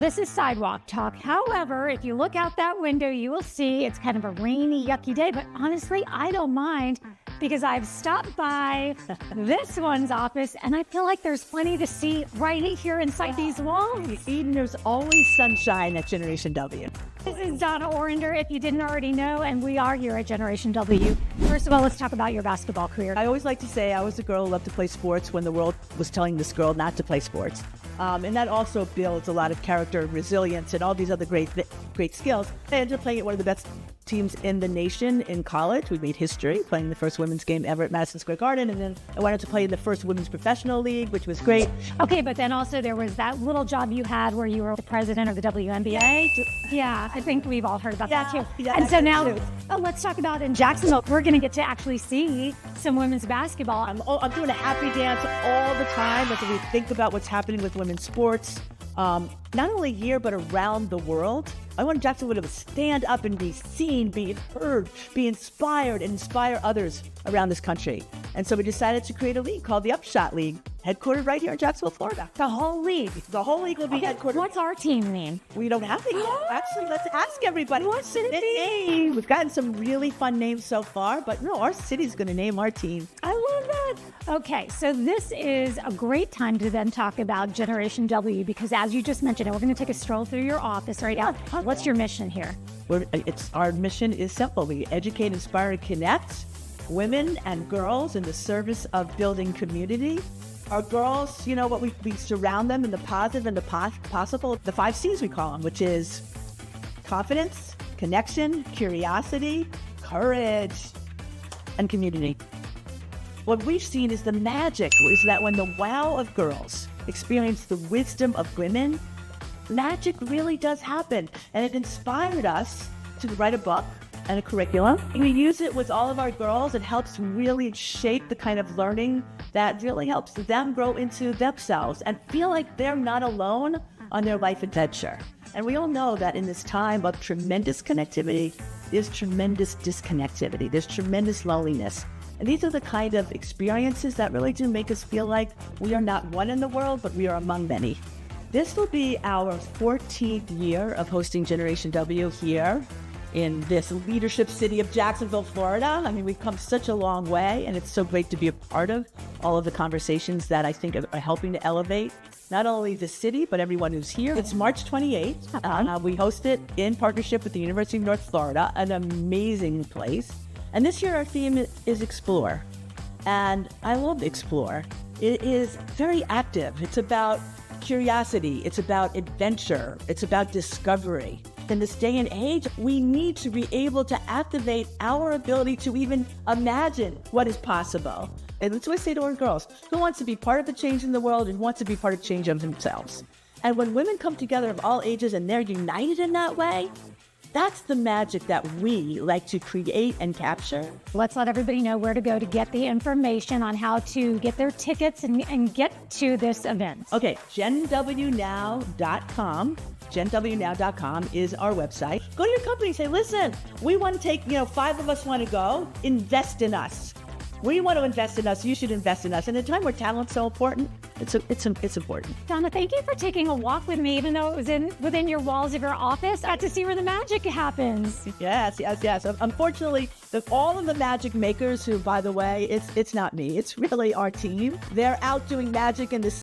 This is Sidewalk Talk. However, if you look out that window, you will see it's kind of a rainy, yucky day. But honestly, I don't mind because I've stopped by this one's office and I feel like there's plenty to see right here inside these walls. Eden, there's always sunshine at Generation W. This is Donna Orender, if you didn't already know, and we are here at Generation W. First of all, let's talk about your basketball career. I always like to say I was a girl who loved to play sports when the world was telling this girl not to play sports. And that also builds a lot of character and resilience and all these other great skills. I ended up playing at one of the best teams in the nation in college. We made history playing the first women's game ever at Madison Square Garden. And then I went on to play in the first women's professional league, which was great. Okay, but then also there was that little job you had where you were the president of the WNBA. Yeah, I think we've all heard about that too. Yeah, and so now let's talk about in Jacksonville, we're going to get to actually see some women's basketball. I'm doing a happy dance all the time as we think about what's happening with women's sports, not only here, but around the world. I want Jacksonville to stand up and be seen, be heard, be inspired, and inspire others around this country. And so we decided to create a league called the Upshot League, headquartered right here in Jacksonville, Florida. The whole league. The whole league will be headquartered. What's our team name? We don't have it yet. Actually, let's ask everybody. What should it be? We've gotten some really fun names so far, but no, our city's going to name our team. I love that. Okay, so this is a great time to then talk about Generation W because as you just mentioned, and we're going to take a stroll through your office right now. What's your mission here? Our mission is simple. We educate, inspire, and connect women and girls in the service of building community. Our girls, you know what, we surround them in the positive and the possible, the 5 C's we call them, which is confidence, connection, curiosity, courage, and community. What we've seen is the magic is that when the wow of girls experience the wisdom of women, magic really does happen. And it inspired us to write a book and a curriculum. We use it with all of our girls. It helps really shape the kind of learning that really helps them grow into themselves and feel like they're not alone on their life adventure. And we all know that in this time of tremendous connectivity, there's tremendous disconnectivity. There's tremendous loneliness. And these are the kind of experiences that really do make us feel like we are not one in the world, but we are among many. This will be our 14th year of hosting Generation W here in this leadership city of Jacksonville, Florida. I mean, we've come such a long way, and it's so great to be a part of all of the conversations that I think are helping to elevate not only the city, but everyone who's here. It's March 28th. We host it in partnership with the University of North Florida, an amazing place. And this year our theme is Explore. And I love Explore. It is very active. It's about curiosity. It's about adventure. It's about discovery. In this day and age, we need to be able to activate our ability to even imagine what is possible. And that's what I say to our girls. Who wants to be part of the change in the world and wants to be part of change of themselves? And when women come together of all ages and they're united in that way, that's the magic that we like to create and capture. Let's let everybody know where to go to get the information on how to get their tickets and get to this event. Okay, genwnow.com. genwnow.com is our website. Go to your company and say, listen, we want to take, 5 of us want to go, invest in us. We want to invest in us. You should invest in us. And at a time where talent's so important, it's important. Donna, thank you for taking a walk with me, even though it was within your walls of your office. I got to see where the magic happens. Yes. Unfortunately, all of the magic makers who, by the way, it's not me. It's really our team. They're out doing magic in the